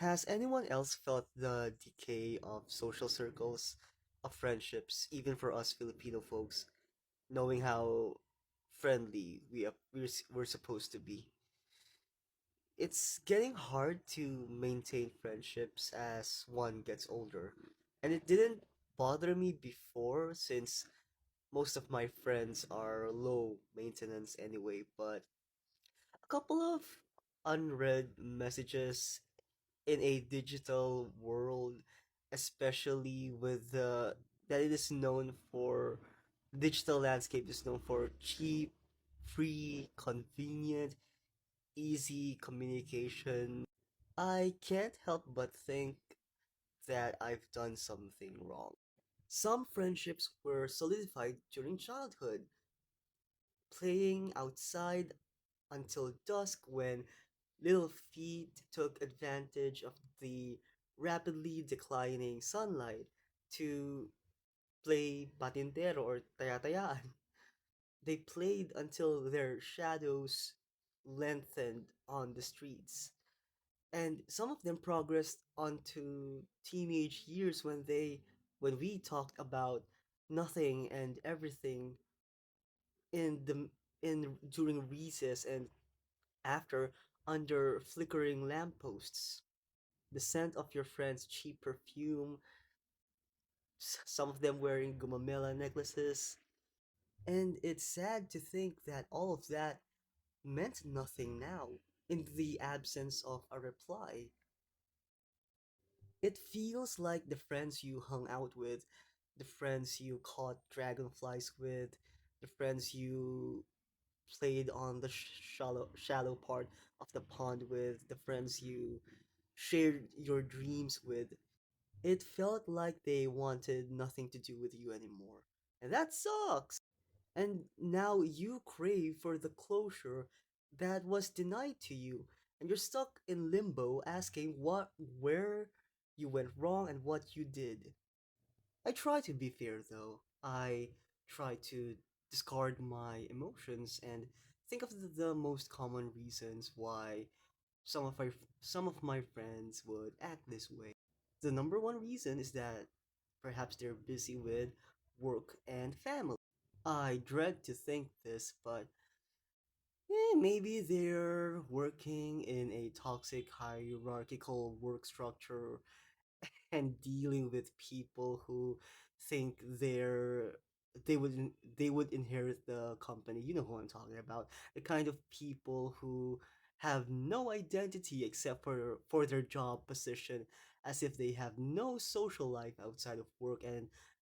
Has anyone else felt the decay of social circles, of friendships, even for us Filipino folks, knowing how friendly we're supposed to be? It's getting hard to maintain friendships as one gets older. And it didn't bother me before since most of my friends are low maintenance anyway, but a couple of unread messages in a digital world, especially with the that it is known for digital landscape is known for cheap, free, convenient, easy communication. I can't help but think that I've done something wrong. Some friendships were solidified during childhood, playing outside until dusk when little feet took advantage of the rapidly declining sunlight to play patintero or taya-tayaan. They played until their shadows lengthened on the streets. And some of them progressed onto teenage years when we talked about nothing and everything in the in during recess and after under flickering lampposts. The scent of your friend's cheap perfume, some of them wearing gumamela necklaces. And it's sad to think that all of that meant nothing now in the absence of a reply. It feels like the friends you hung out with, the friends you caught dragonflies with, the friends you played on the shallow part of the pond with, the friends you shared your dreams with. It felt like they wanted nothing to do with you anymore. And that sucks. And now you crave for the closure that was denied to you. And you're stuck in limbo asking where you went wrong and what you did. I try to be fair though. I try to discard my emotions and think of the most common reasons why some of my friends would act this way. The number one reason is that perhaps they're busy with work and family. I dread to think this, but maybe they're working in a toxic hierarchical work structure and dealing with people who think they would inherit the company. You know who I'm talking about. The kind of people who have no identity except for their job position, as if they have no social life outside of work, and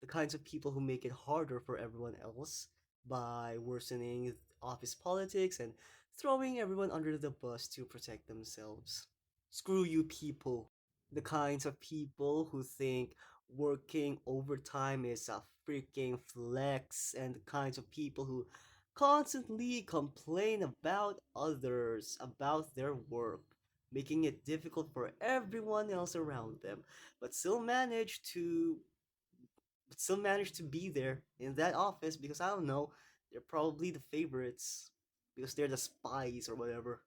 the kinds of people who make it harder for everyone else by worsening office politics and throwing everyone under the bus to protect themselves. Screw you people. The kinds of people who think working overtime is a freaking flex, and the kinds of people who constantly complain about others, about their work, making it difficult for everyone else around them, but still manage to be there in that office because I don't know, they're probably the favorites because they're the spies or whatever.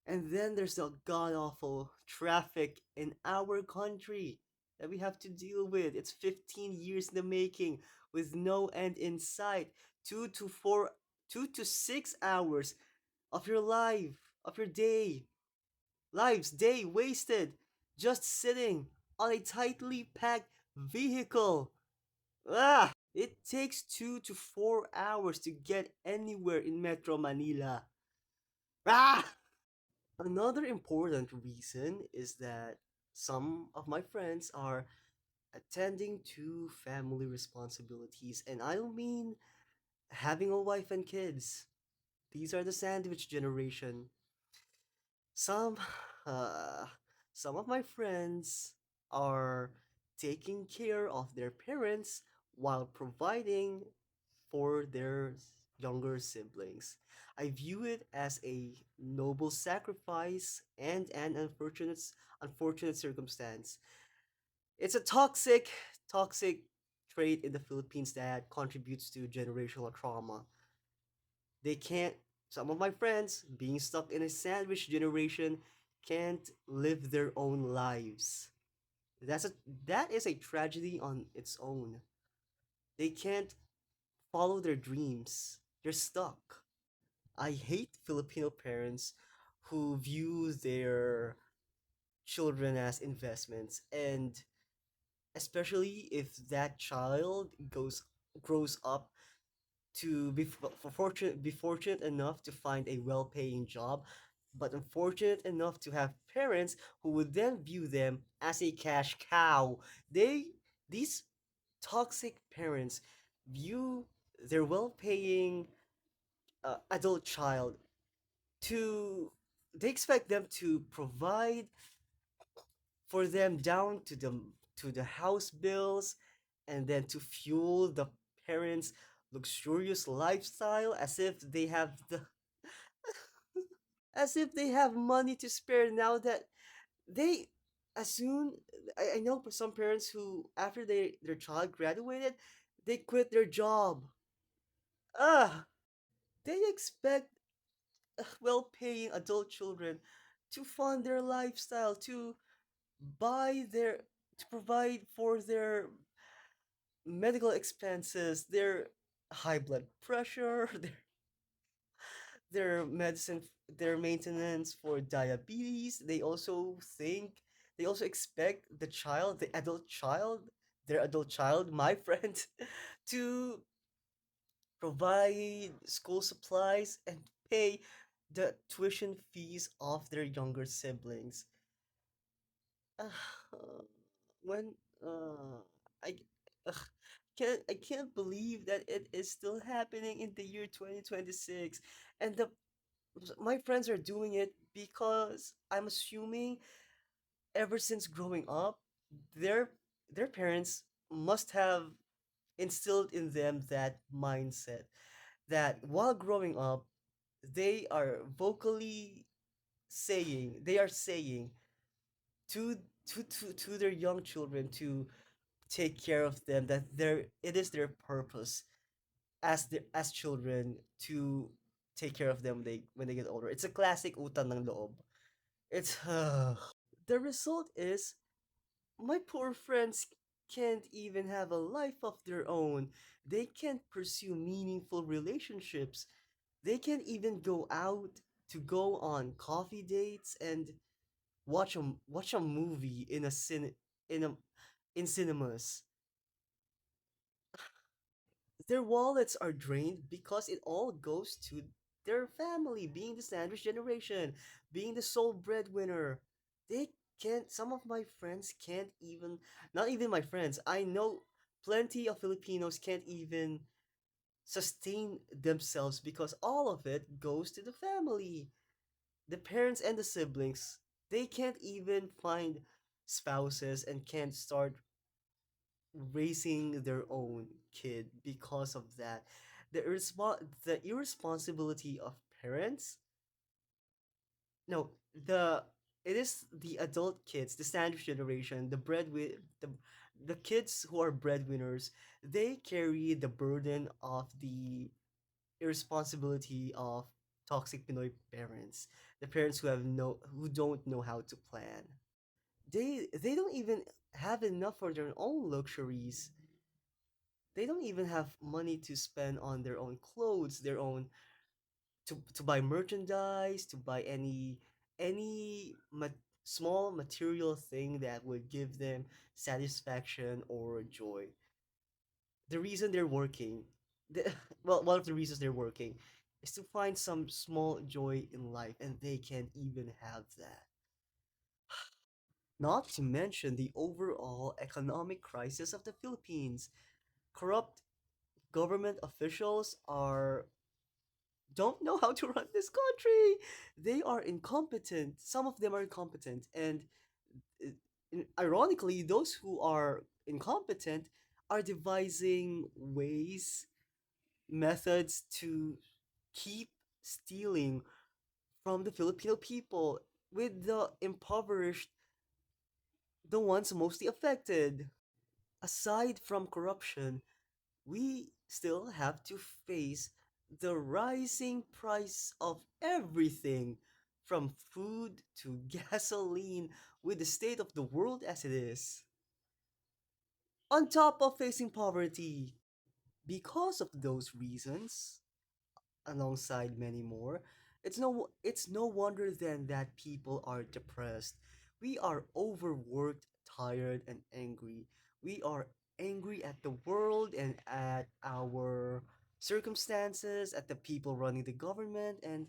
And then there's the god awful traffic in our country that we have to deal with. It's 15 years in the making with no end in sight. 2 to 6 hours of your life, of your day wasted just sitting on a tightly packed vehicle. Ah! It takes 2 to 4 hours to get anywhere in Metro Manila. Ah! Another important reason is that some of my friends are attending to family responsibilities, and I don't mean having a wife and kids. These are the sandwich generation. Some, uh, some of my friends are taking care of their parents while providing for their younger siblings. I view it as a noble sacrifice and an unfortunate circumstance. It's a toxic trait in the Philippines that contributes to generational trauma. They can't, some of my friends, being stuck in a sandwich generation, can't live their own lives. That's a that is a tragedy on its own. They can't follow their dreams. They're stuck. I hate Filipino parents who view their children as investments, and especially if that child goes grows up to be fortunate enough to find a well-paying job, but unfortunate enough to have parents who would then view them as a cash cow. They these toxic parents view their well-paying adult child to they expect them to provide for them down to the house bills, and then to fuel the parents luxurious lifestyle as if they have money to spare. Now that they as soon I know for some parents who after their child graduated, they quit their job. Ah, they expect well-paying adult children to fund their lifestyle, buy their to provide for their medical expenses, their high blood pressure, their medicine, their maintenance for diabetes. They also expect their adult child, my friend, to provide school supplies and pay the tuition fees of their younger siblings. Uh, when I ugh, I can't believe that it is still happening in the year 2026, and the my friends are doing it because I'm assuming ever since growing up, their their parents must have instilled in them that mindset that while growing up, they are vocally they are saying to to their young children to take care of them, that it is their purpose as children to take care of them when they get older. It's a classic utang ng loob. It's the result is my poor friends can't even have a life of their own. They can't pursue meaningful relationships. They can't even go out to go on coffee dates and watch a movie in a in cinemas. Their wallets are drained because it all goes to their family, being the sandwich generation, being the sole breadwinner. They can't, some of my friends can't even, not even my friends, I know plenty of Filipinos can't even sustain themselves because all of it goes to the family, the parents and the siblings. They can't even find spouses and can't start raising their own kid because of that. The irresponsibility of parents. No, the it is the adult kids, the sandwich generation, the kids who are breadwinners. They carry the burden of the irresponsibility of toxic Pinoy parents, the parents who don't know how to plan. They don't even have enough for their own luxuries. They don't even have money to spend on their own clothes, their own to buy merchandise, to buy any small material thing that would give them satisfaction or joy. The reason they're working, one of the reasons they're working is to find some small joy in life, and they can't even have that. Not to mention the overall economic crisis of the Philippines. Corrupt government officials are don't know how to run this country. They are incompetent. Some of them are incompetent, and ironically, those who are incompetent are devising methods to keep stealing from the Filipino people, with the impoverished the ones mostly affected. Aside from corruption, we still have to face the rising price of everything, from food to gasoline, with the state of the world as it is. On top of facing poverty, because of those reasons, alongside many more, it's no wonder then that people are depressed. We are overworked, tired, and angry. We are angry at the world and at our circumstances, at the people running the government, and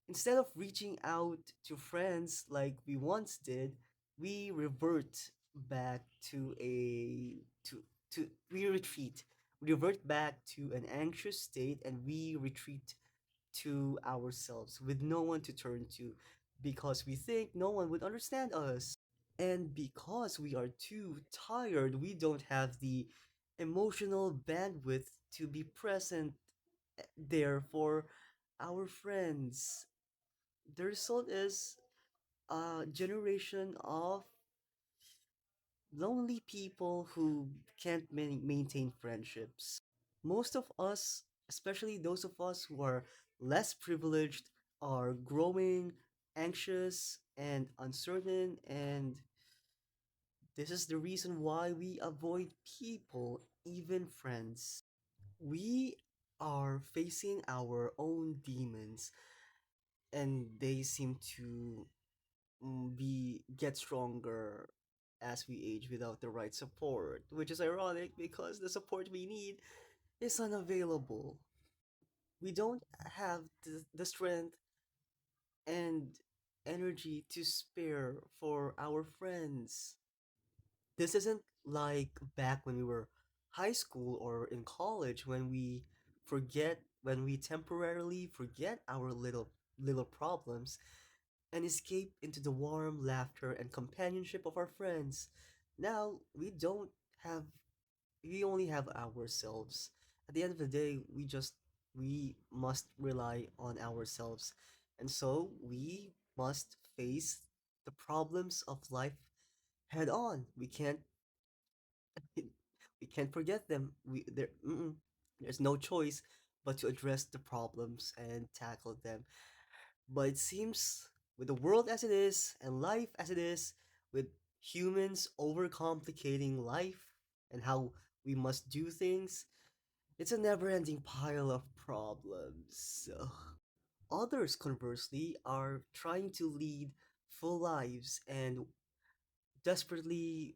instead of reaching out to friends like we once did, we revert back to to we retreat. We revert back to an anxious state and we retreat to ourselves with no one to turn to because we think no one would understand us. And because we are too tired, we don't have the emotional bandwidth to be present there for our friends. The result is a generation of lonely people who can't maintain friendships. Most of us, especially those of us who are less privileged, are growing anxious and uncertain, and this is the reason why we avoid people, even friends. We are facing our own demons, and they seem to be get stronger as we age without the right support, which is ironic because the support we need is unavailable. We don't have the strength and energy to spare for our friends. This isn't like back when we were high school or in college when we temporarily forget our little problems and escape into the warm laughter and companionship of our friends. Now, have we only have ourselves. At the end of the day, we must rely on ourselves. And so we must face the problems of life head on. We can't forget them. There's no choice but to address the problems and tackle them. But it seems with the world as it is and life as it is, with humans overcomplicating life and how we must do things, it's a never ending pile of problems. Others, conversely, are trying to lead full lives and desperately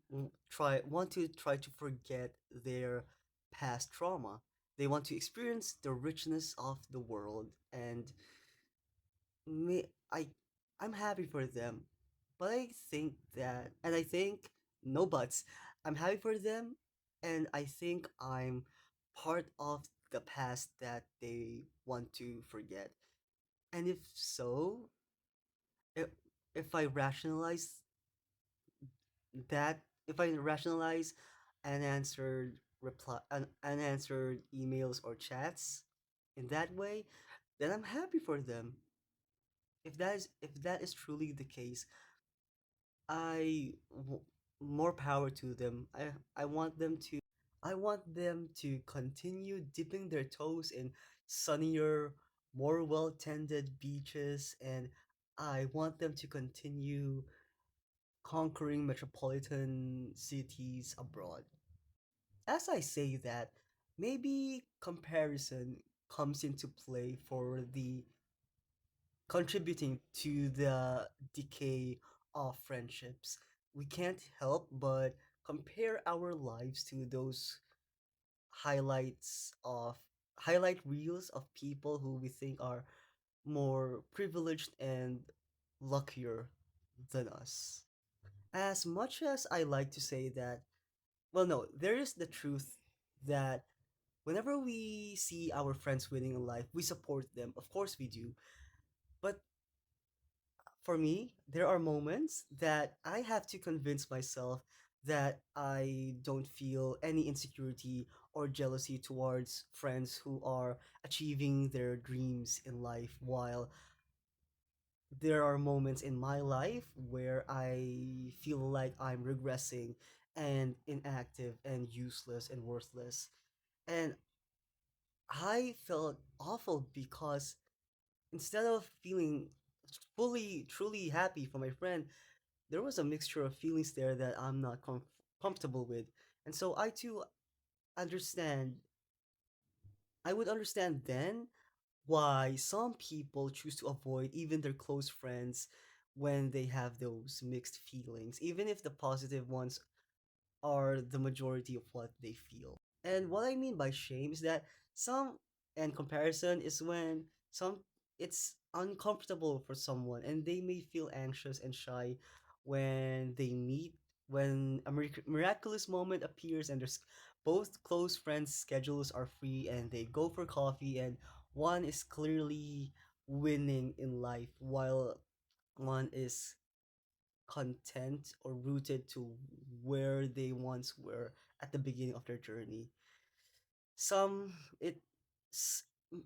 try to forget their past trauma. They want to experience the richness of the world and me I I'm happy for them. But I think no buts. I'm happy for them and I think I'm part of the past that they want to forget. And if if I rationalize if I rationalize unanswered emails or chats in that way, then I'm happy for them. If that is truly the case, I w- more power to them. I want them to continue dipping their toes in sunnier, more well-tended beaches, and I want them to continue conquering metropolitan cities abroad. As I say that, maybe comparison comes into play for the contributing to the decay of friendships. We can't help but compare our lives to those highlights of highlight reels of people who we think are more privileged and luckier than us. As much as I like to say that, well, no, there is the truth that whenever we see our friends winning in life, we support them. Of course we do. But for me, there are moments that I have to convince myself that I don't feel any insecurity or jealousy towards friends who are achieving their dreams in life, while there are moments in my life where I feel like I'm regressing and inactive and useless and worthless. And I felt awful because instead of feeling fully, truly happy for my friend, there was a mixture of feelings there that I'm not comfortable with. And so I too understand, I would understand then why some people choose to avoid even their close friends when they have those mixed feelings, even if the positive ones are the majority of what they feel. And what I mean by shame is that some and comparison is when some it's uncomfortable for someone and they may feel anxious and shy when they meet when a miraculous moment appears and there's both close friends schedules are free and they go for coffee and one is clearly winning in life while one is content or rooted to where they once were at the beginning of their journey. Some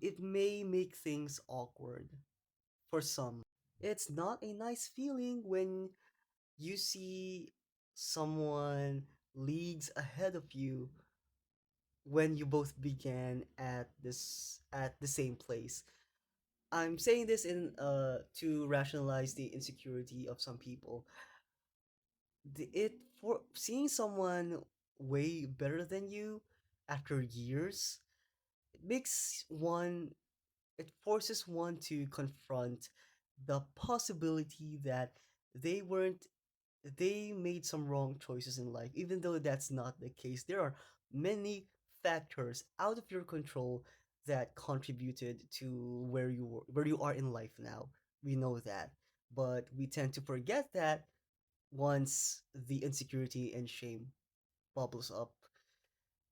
it may make things awkward for some. It's not a nice feeling when you see someone leagues ahead of you when you both began at the same place. I'm saying this in to rationalize the insecurity of some people. It for seeing someone way better than you after years, it makes one it forces one to confront the possibility that they weren't they made some wrong choices in life. Even though that's not the case, there are many factors out of your control that contributed to where you are in life now. We know that, but we tend to forget that once the insecurity and shame bubbles up.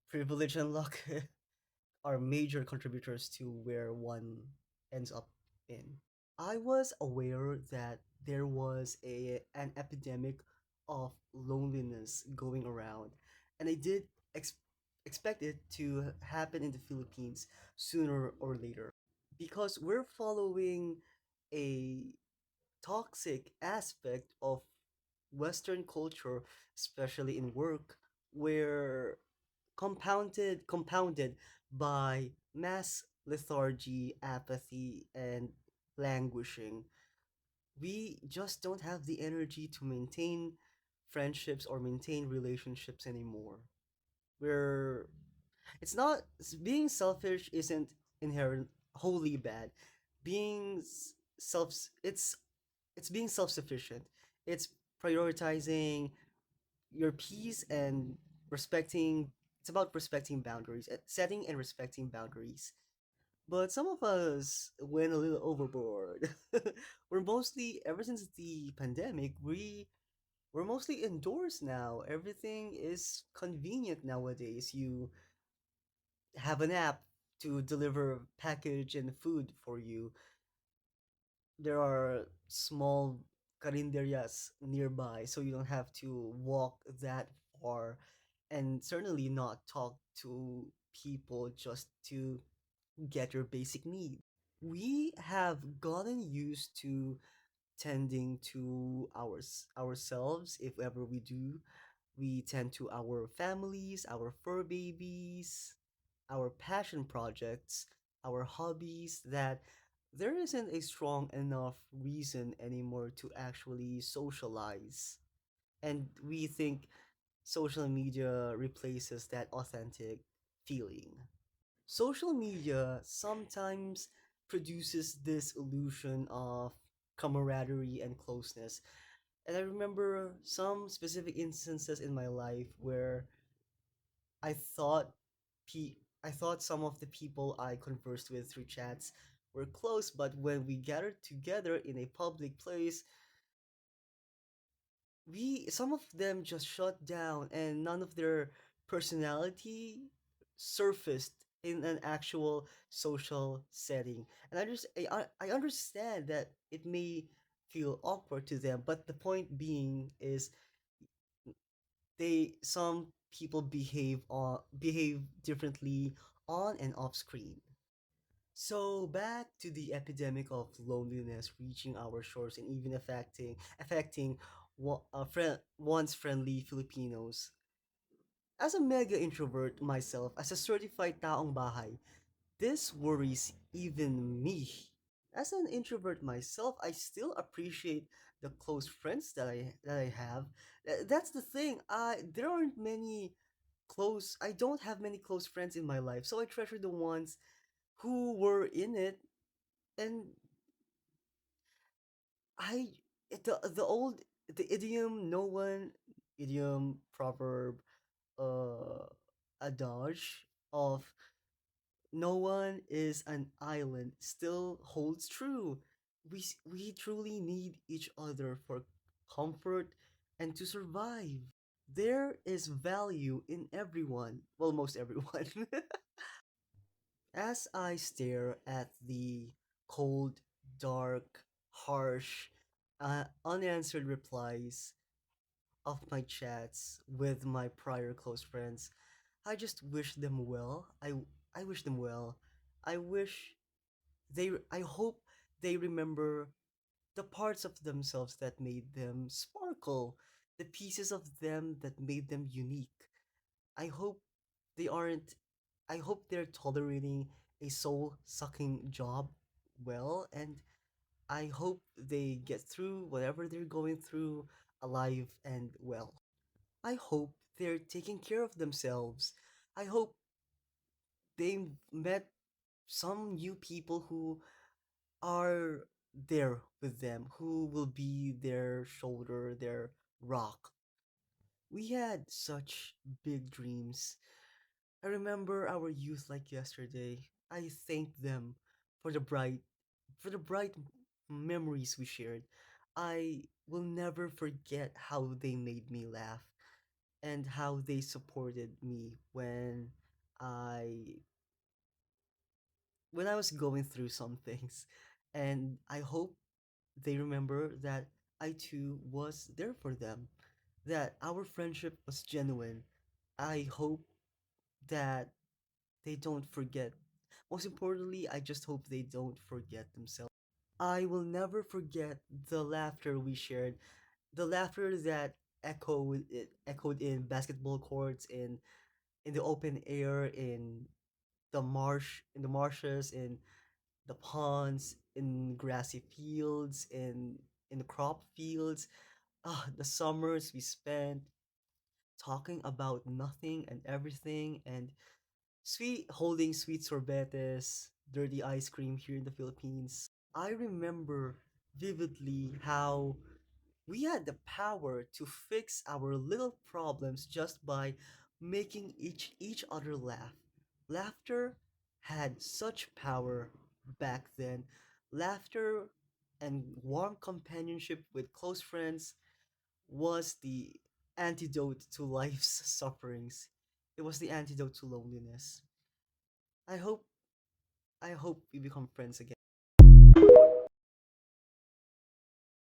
Privilege and luck are major contributors to where one ends up in. I was aware that there was an epidemic of loneliness going around, and I did ex- expect it to happen in the Philippines sooner or later because we're following a toxic aspect of Western culture, especially in work, where compounded by mass lethargy, apathy, and languishing. We just don't have the energy to maintain friendships or maintain relationships anymore. We're it's not being selfish isn't inherent wholly bad. Being self it's being self-sufficient. It's prioritizing your peace and respecting it's about respecting boundaries, setting and respecting boundaries. But some of us went a little overboard. We're mostly ever since the pandemic, we're mostly indoors now. Everything is convenient nowadays. You have an app to deliver package and food for you. There are small carinderias nearby, so you don't have to walk that far and certainly not talk to people just to get your basic need. We have gotten used to tending to ourselves if ever we do. We tend to our families, our fur babies, our passion projects, our hobbies, that there isn't a strong enough reason anymore to actually socialize. And we think social media replaces that authentic feeling. Social media sometimes produces this illusion of camaraderie and closeness. And I remember some specific instances in my life where I thought I thought some of the people I conversed with through chats were close, but when we gathered together in a public place, we some of them just shut down and none of their personality surfaced in an actual social setting. And I understand that it may feel awkward to them, but the point being is they some people behave differently on and off screen. So back to the epidemic of loneliness reaching our shores and even affecting once friendly Filipinos. As a mega introvert myself, as a certified taong bahay, this worries even me. As an introvert myself, I still appreciate the close friends that I have. That's the thing. I don't have many close friends in my life, so I treasure the ones who were in it. And I the old the idiom no one idiom proverb uh adage of no one is an island still holds true. We truly need each other for comfort and to survive. There is value in everyone. Well, most everyone. As I stare at the cold, dark, harsh, unanswered replies of my chats with my prior close friends, I just wish them well. I wish them well. I wish I hope they remember the parts of themselves that made them sparkle, the pieces of them that made them unique. I hope they aren't I hope they're tolerating a soul sucking job well, and I hope they get through whatever they're going through alive and well. I hope they're taking care of themselves. I hope they met some new people who are there with them, who will be their shoulder, their rock. We had such big dreams. I remember our youth like yesterday. I thank them for the bright memories we shared. I will never forget how they made me laugh and how they supported me I when I was going through some things. And I hope they remember that I too was there for them, that our friendship was genuine. I hope that they don't forget. Most importantly, I just hope they don't forget themselves. I will never forget the laughter we shared, the laughter that echoed in basketball courts, in the open air, in the marshes, in the ponds, in grassy fields, in the crop fields. The summers we spent talking about nothing and everything, and holding sweet sorbetes, dirty ice cream here in the Philippines. I remember vividly how we had the power to fix our little problems just by making each other laugh. Laughter had such power back then. Laughter and warm companionship with close friends was the antidote to life's sufferings. It was the antidote to loneliness. I hope I hope we become friends again.